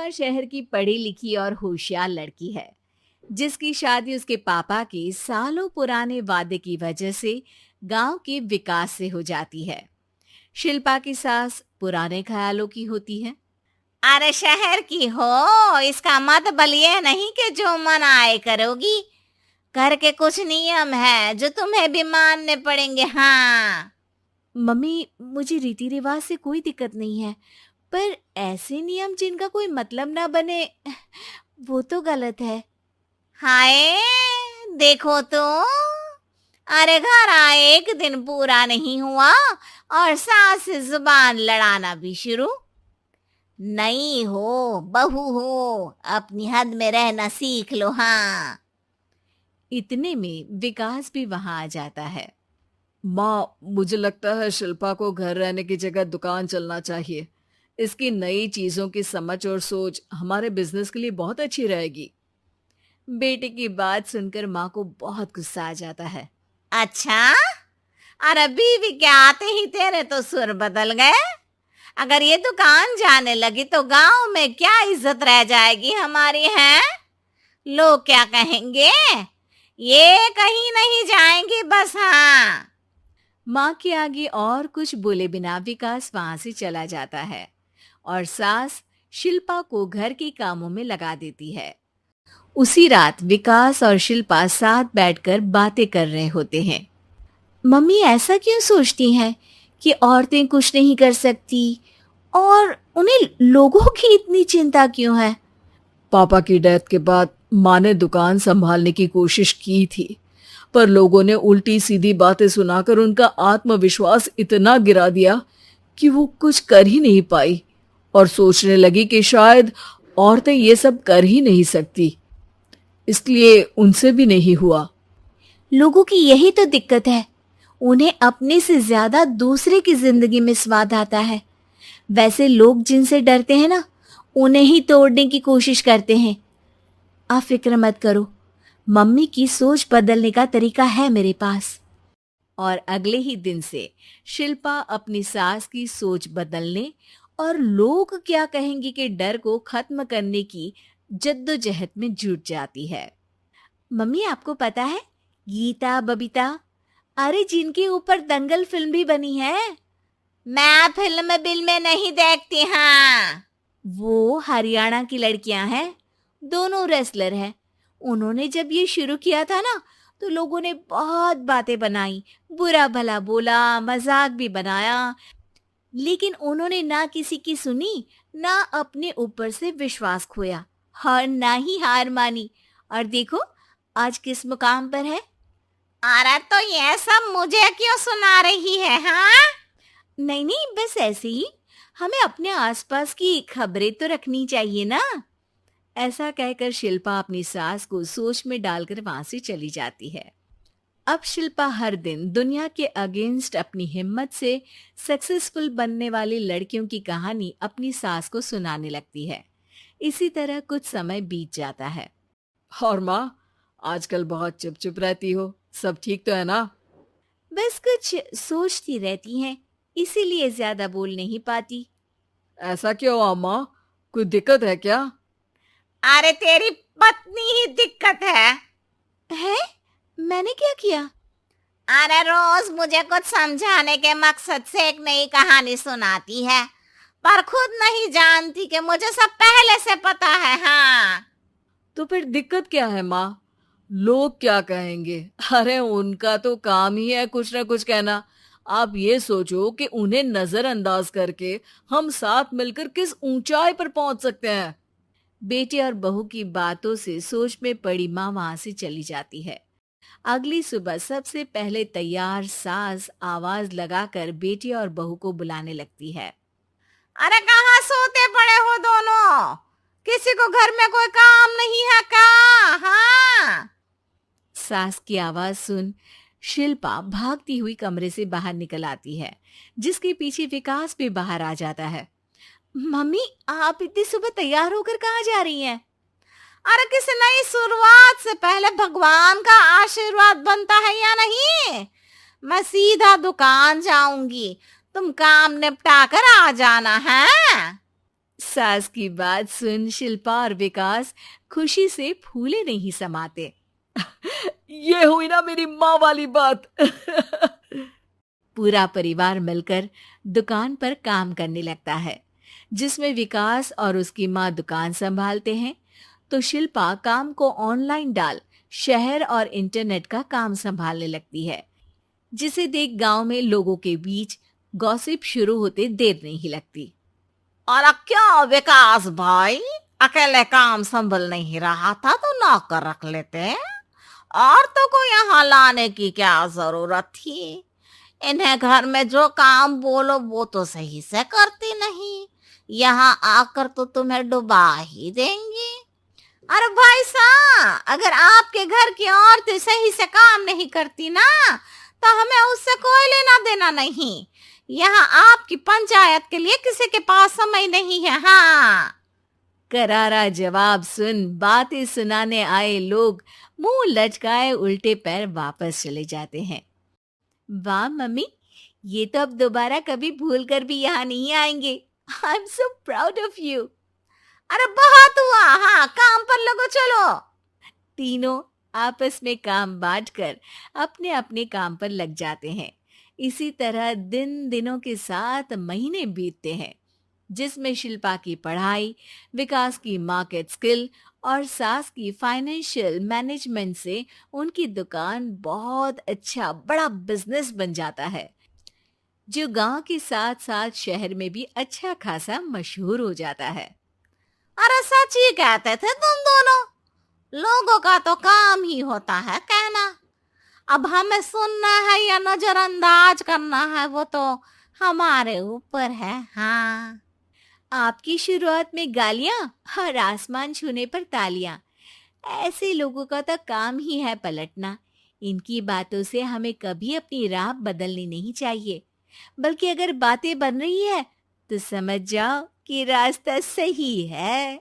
शिल्पा शहर की पढ़ी लिखी और होशियार लड़की है, जिसकी शादी उसके पापा के सालों पुराने वादे की वजह से गांव के विकास से हो जाती है। शिल्पा की सास पुराने ख्यालों की होती है। अरे शहर की हो, इसका मतलब ये नहीं कि जो मन आए करोगी। घर के कुछ नियम है जो तुम्हें भी मानने पड़ेंगे। हाँ। मम्मी, मुझे रीति रिवाज से कोई दिक्कत नहीं है, पर ऐसे नियम जिनका कोई मतलब ना बने, वो तो गलत है। हाय, देखो तो। अरे घर आए एक दिन पूरा नहीं हुआ और सास से जुबान लड़ाना भी शुरू। नई हो, बहू हो, अपनी हद में रहना सीख लो। हाँ। इतने में विकास भी वहां आ जाता है। माँ, मुझे लगता है शिल्पा को घर रहने की जगह दुकान चलना चाहिए। इसकी नई चीजों की समझ और सोच हमारे बिजनेस के लिए बहुत अच्छी रहेगी। बेटे की बात सुनकर माँ को बहुत गुस्सा आ जाता है। अच्छा, अरे बीवी के आते ही तेरे तो सुर बदल गए। अगर ये दुकान जाने लगी तो गांव में क्या इज्जत रह जाएगी हमारी है? लोग क्या कहेंगे? ये कहीं नहीं जाएंगी बस। हाँ। माँ के आगे और कुछ बोले बिना विकास वहां से चला जाता है और सास शिल्पा को घर के कामों में लगा देती है। उसी रात विकास और शिल्पा साथ बैठकर बातें कर रहे होते हैं। मम्मी ऐसा क्यों सोचती हैं कि औरतें कुछ नहीं कर सकती, और उन्हें लोगों की इतनी चिंता क्यों है? पापा की डेथ के बाद माँ ने दुकान संभालने की कोशिश की थी, पर लोगों ने उल्टी सीधी बातें सुनाकर उनका आत्मविश्वास इतना गिरा दिया कि वो कुछ कर ही नहीं पाई और सोचने लगी कि शायद औरतें ये सब कर ही नहीं सकती। इसलिए उनसे भी नहीं हुआ। लोगों की यही तो दिक्कत है, उन्हें अपने से ज्यादा दूसरे की जिंदगी में स्वाद आता है। वैसे लोग जिनसे डरते हैं ना, उन्हें ही तोड़ने की कोशिश करते हैं। आप फिक्र मत करो, मम्मी की सोच बदलने का तरीका है मेरे पास। और अगले ही दिन से शिल्पा अपनी सास की सोच बदलने और लोग क्या कहेंगे के डर को खत्म करने की जद्दोजहद में जुट जाती है। मम्मी, आपको पता है, गीता बबीता, अरे जिनके ऊपर दंगल फिल्म भी बनी है, मैं फिल्म बिल में नहीं देखती। हाँ। वो हरियाणा की लड़कियां हैं, दोनों रेसलर हैं। उन्होंने जब ये शुरू किया था ना, तो लोगों ने बहुत बातें बनाई, बुरा भला बोला, मजाक भी बनाया, लेकिन उन्होंने ना किसी की सुनी, ना अपने ऊपर से विश्वास खोया और ना ही हार मानी। और देखो आज किस मुकाम पर है। अरे तो ये सब मुझे क्यों सुना रही है? हाँ। नहीं नहीं, बस ऐसे ही, हमें अपने आसपास की खबरें तो रखनी चाहिए ना। ऐसा कहकर शिल्पा अपनी सास को सोच में डालकर वहां से चली जाती है। अब शिल्पा हर दिन दुनिया के अगेंस्ट अपनी हिम्मत से सक्सेसफुल बनने वाली लड़कियों की कहानी अपनी सास को सुनाने लगती है। इसी तरह कुछ समय बीत जाता है। और माँ, आजकल बहुत चुप चुप रहती हो, सब ठीक तो है ना? बस कुछ सोचती रहती हैं, इसीलिए ज्यादा बोल नहीं पाती। ऐसा क्यों अम्मा? कोई दिक्कत है क्या? अरे तेरी पत्नी ही दिक्कत है। है? मैंने क्या किया? अरे रोज मुझे कुछ समझाने के मकसद से एक नई कहानी सुनाती है, पर खुद नहीं जानती कि मुझे सब पहले से पता है। हाँ। तो फिर दिक्कत क्या है माँ? लोग क्या कहेंगे? अरे उनका तो काम ही है कुछ ना कुछ कहना। आप ये सोचो कि उन्हें नजरअंदाज करके हम साथ मिलकर किस ऊंचाई पर पहुंच सकते हैं। बेटे और बहू की बातों से सोच में पड़ी माँ वहां से चली जाती है। अगली सुबह सबसे पहले तैयार सास आवाज लगाकर बेटी और बहू को बुलाने लगती है। अरे कहाँ सोते पड़े हो दोनों? किसी को घर में कोई काम नहीं है क्या? हाँ। सास की आवाज सुन शिल्पा भागती हुई कमरे से बाहर निकल आती है, जिसके पीछे विकास भी बाहर आ जाता है। मम्मी, आप इतनी सुबह तैयार होकर कहाँ जा रही हैं? अरे किसी नई शुरुआत से पहले भगवान का आशीर्वाद बनता है या नहीं? मैं सीधा दुकान जाऊंगी, तुम काम निपटा कर आ जाना है। सास की बात सुन शिल्पा और विकास खुशी से फूले नहीं समाते। ये हुई ना मेरी माँ वाली बात। पूरा परिवार मिलकर दुकान पर काम करने लगता है, जिसमें विकास और उसकी माँ दुकान संभालते हैं तो शिल्पा काम को ऑनलाइन डाल शहर और इंटरनेट का काम संभालने लगती है, जिसे देख गांव में लोगों के बीच गॉसिप शुरू होते देर नहीं लगती। और क्या विकास भाई, अकेले काम संभल नहीं रहा था तो नौकर रख लेते, और तो को यहाँ लाने की क्या जरूरत थी। इन्हें घर में जो काम बोलो वो तो सही से करती नहीं, यहाँ आकर तो तुम्हें डुबा ही देंगी। अरे भाई साहब, अगर आपके घर की औरतें सही से काम नहीं करती ना तो हमें उससे कोई लेना देना नहीं। यहाँ आपकी पंचायत के लिए किसी के पास समय नहीं है। हाँ, करारा जवाब सुन बातें सुनाने आए लोग मुंह लटकाए उल्टे पैर वापस चले जाते हैं। वाह मम्मी, ये तो अब दोबारा कभी भूल कर भी यहाँ नहीं आएंगे। I am so proud of you. अरे बहुत हुआ, हाँ काम पर लगो चलो। तीनों आपस में काम बांटकर अपने अपने काम पर लग जाते हैं। इसी तरह दिनों के साथ महीने बीतते हैं, जिसमें शिल्पा की पढ़ाई, विकास की मार्केट स्किल और सास की फाइनेंशियल मैनेजमेंट से उनकी दुकान बहुत अच्छा बड़ा बिजनेस बन जाता है, जो गांव के साथ साथ शहर में भी अच्छा खासा मशहूर हो जाता है। अरे सच ही कहते थे तुम दोनों, लोगों का तो काम ही होता है कहना। अब हमें सुनना है या नजरअंदाज करना है वो तो हमारे ऊपर है। हाँ, आपकी शुरुआत में गालियां और आसमान छूने पर तालियां, ऐसे लोगों का तो काम ही है पलटना। इनकी बातों से हमें कभी अपनी राह बदलनी नहीं चाहिए, बल्कि अगर बातें बन रही है तो समझ जाओ कि रास्ता सही है।